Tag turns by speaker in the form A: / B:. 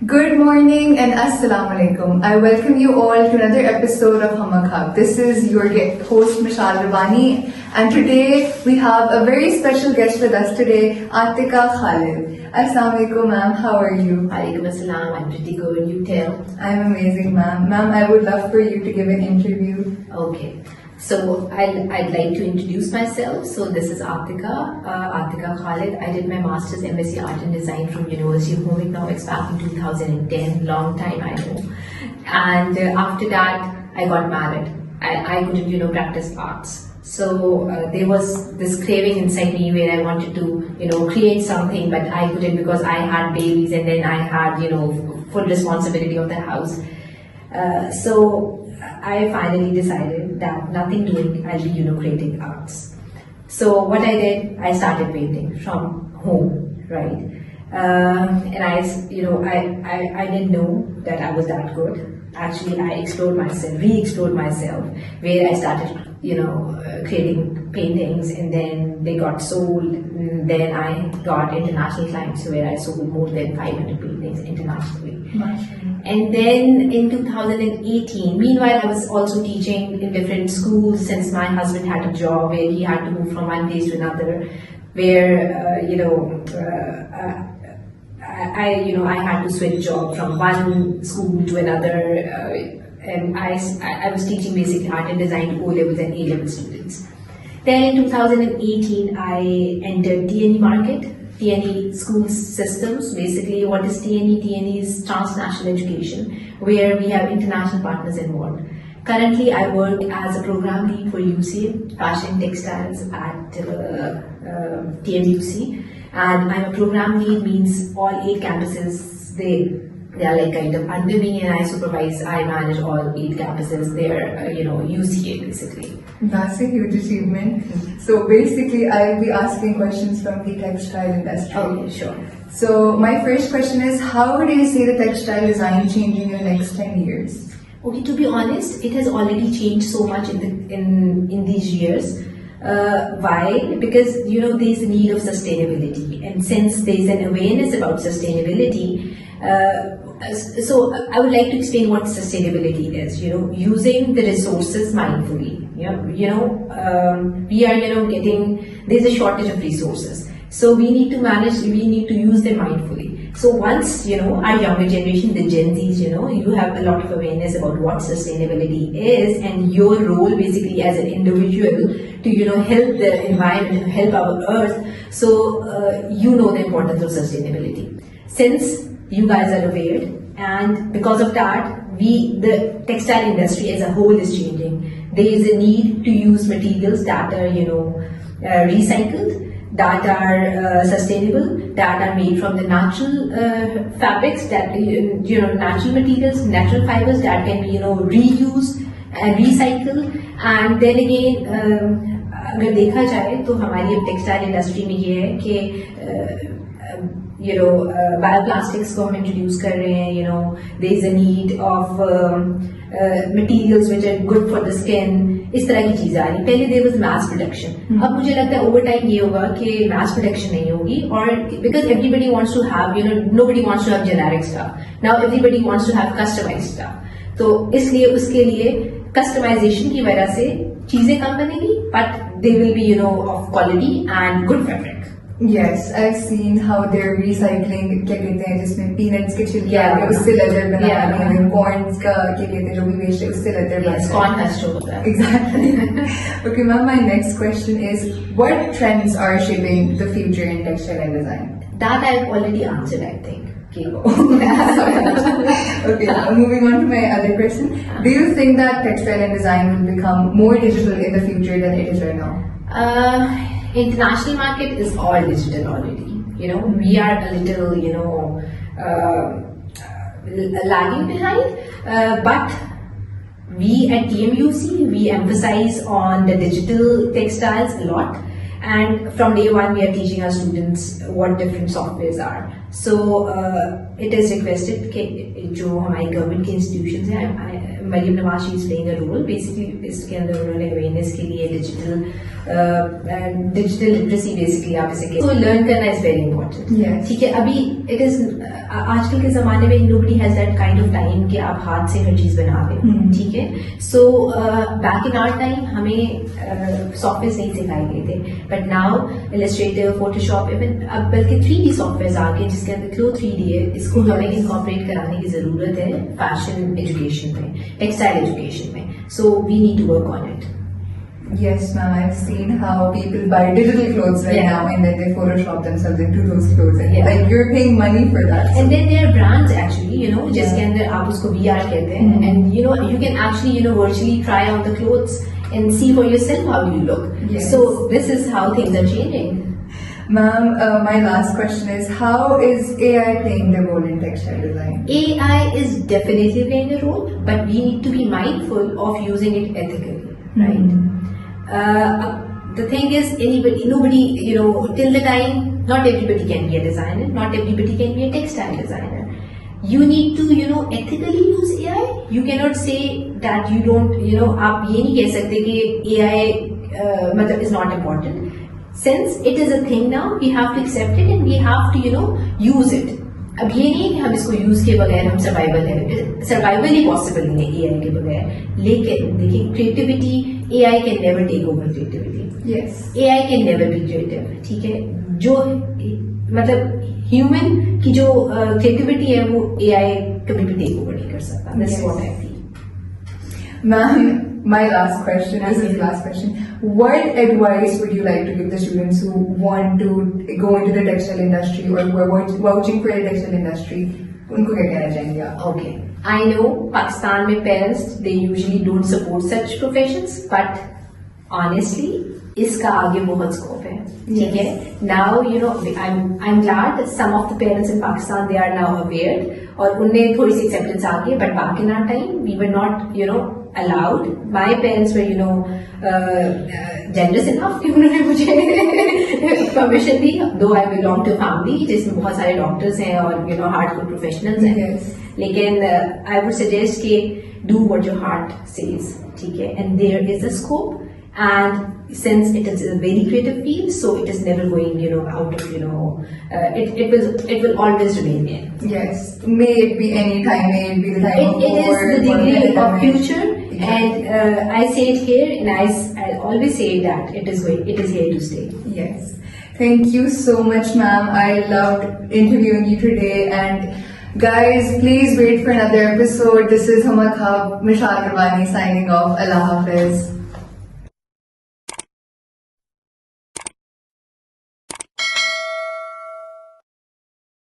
A: Good morning and Assalamu alaikum. I welcome you all to another episode of HUMAK. This is your host Mishal Rabani, and today we have a very special guest with us today, Atika Khalid. Assalamu alaikum, ma'am. How are you?
B: Alaikum assalam. I'm pretty good. You tell.
A: I'm amazing, ma'am. Ma'am, I would love for you to give an interview.
B: Okay. So I'd like to introduce myself. So this is Atika Khalid. I did my master's MSc Art and Design from University of HUMAK. Now it's back in 2010. Long time, I know. And after that, I got married. I couldn't, practice arts. So there was this craving inside me where I wanted to, create something, but I couldn't because I had babies and then I had, full responsibility of the house. So I finally decided that nothing doing, I'll be, creating arts. So what I did, I started painting from home, right? And I didn't know that I was that good. Actually, I re-explored myself, where I started, creating paintings, and then they got sold. And then I got international clients where I sold more than 500 paintings internationally. And then in 2018, meanwhile, I was also teaching in different schools since my husband had a job where he had to move from one place to another, where, I had to switch job from one school to another, and I was teaching basic art and design to O-levels and A-level students. Then in 2018, I entered TNE market. TNE school systems. Basically, what is TNE? TNE is transnational education, where we have international partners involved. Currently, I work as a program lead for UC, Fashion Textiles at TMUC, and I'm a program lead, means all 8 campuses, they are like kind of under me, and I manage all 8 campuses. They're, UCA basically.
A: That's a huge achievement. So basically, I'll be asking questions from the textile industry.
B: Okay, sure.
A: So my first question is, how do you see the textile design changing in the next 10 years?
B: Okay, to be honest, it has already changed so much in these years. Why? Because there is a need of sustainability, and since there is an awareness about sustainability, so I would like to explain what sustainability is. Using the resources mindfully. We are there's a shortage of resources, so we need to use them mindfully. So once our younger generation, the Gen Zs, you have a lot of awareness about what sustainability is and your role basically as an individual to help the environment, help our earth. So the importance of sustainability. Since you guys are aware, and because of that, the textile industry as a whole is changing. There is a need to use materials that are recycled, that are sustainable, that are made from the natural fabrics, that natural materials, natural fibers that can be reused and recycled. And then again, अगर देखा जाए तो हमारी अब textile industry में ये है कि bioplastics को हम इंट्रोड्यूस कर रहे हैं. there is a need of materials which are good for the skin. इस तरह की चीजें आ रही. पहले there was mass production. अब मुझे लगता है over time ये होगा कि mass production नहीं होगी, और because everybody wants to have nobody wants to have generic stuff. Now everybody wants to have customized stuff. तो इसलिए उसके लिए customization की वजह से चीजें कम बनेगी, but they will be of quality and good fabric.
A: Yes, I've seen how they're recycling, क्या कहते हैं जिसमें peanuts के छिलके आगे उससे leather बना रहे हैं, corns का क्या कहते हैं जो भी waste है उससे leather बना रहे हैं.
B: Corn husk होता है.
A: Exactly. Okay, ma'am, my next question is, what trends are shaping the future in textile and design?
B: That I've already answered, I think.
A: Okay, now moving on to my other question. Do you think that textile and design will become more digital in the future than it is right now?
B: International market is all digital already. We are a little, lagging behind. But we at TMUC, we emphasize on the digital textiles a lot. And from day one, we are teaching our students what different softwares are. So it is requested कि जो हमारी government के institutions हैं, Maryam Nawaz she is playing a role basically इसके अंदर उन्होंने awareness के लिए डिजिटल लिटरेसी बेसिकली आप इसे तो लर्न करना इज वेरी इंपॉर्टेंट. ठीक है, अभी इट इज आजकल के जमाने में nobody has that kind of time कि आप हाथ से हर चीज बना दें. ठीक है, so back in our time हमें सॉफ्टवेयर नहीं सिखाए गए थे, but now illustrator, Photoshop, even अब बल्कि 3D सॉफ्टवेयर आ गए जिसके अंदर क्लो 3D है. इसको हमें इनकॉर्पोरेट कराने की जरूरत है फैशन एजुकेशन में, टेक्सटाइल एजुकेशन में. So we need to work on it.
A: Yes, ma'am. I've seen how people buy digital clothes right now, and then they Photoshop themselves into those clothes. And like you're paying money for that.
B: And then there are brands actually, जिसके अंदर आप उसको VR कहते हैं, and you can actually virtually try out the clothes and see for yourself how you look.
A: Yes.
B: So this is how things are changing.
A: Ma'am, my last question is, how is AI playing the role in textile design?
B: AI is definitely playing a role, but we need to be mindful of using it ethically, right? The thing is, nobody, till the time, not everybody can be a designer, not everybody can be a textile designer. You need to, ethically use AI. You cannot say that you don't, आप ये नहीं कह सकते कि AI मतलब is not important. Since it is a thing now, we have to accept it and we have to, use it. अब ये नहीं कि हम इसको यूज के बगैर हम सर्वाइवल है, सर्वाइवल ही पॉसिबल नहीं है एआई के बगैर. लेकिन देखिए, creativity, AI can never take over creativity.
A: Yes.
B: AI can never be creative. ठीक है, जो मतलब ह्यूमन की जो क्रिएटिविटी है वो एआई कभी भी टेक ओवर नहीं कर सकता. This is what I feel.
A: Ma'am, my last question, this is the last question. What advice would you like to give the students who want to go into the textile industry or who are vouching for the textile industry? उनको क्या कहना चाहेंगे आप?
B: Okay, I know Pakistan में parents they usually don't support such professions, but honestly इसका आगे बहुत scope है. ठीक है, now I'm glad that some of the parents in Pakistan they are now aware और उनमें थोड़ी सी acceptance आ गई, but back in our time we were not allowed. My parents were generous enough कि उन्होंने मुझे permission the, though I belong to a family जिसमें बहुत सारे doctors हैं और hardcore professionals हैं.
A: Yes.
B: लेकिन I would suggest कि do what your heart says. ठीक है, and there is a scope. And since it is a very creative field, so it is never going, out of, it will always remain there.
A: Yes. May it be any time, may it be the time of
B: It is
A: war,
B: the degree of future,
A: Exactly.
B: and I say it here, and I always say that it is here to stay.
A: Yes. Thank you so much, ma'am. I loved interviewing you today, and guys, please wait for another episode. This is HUMAK Hub, Mishal Ravani signing off. Allah Hafiz.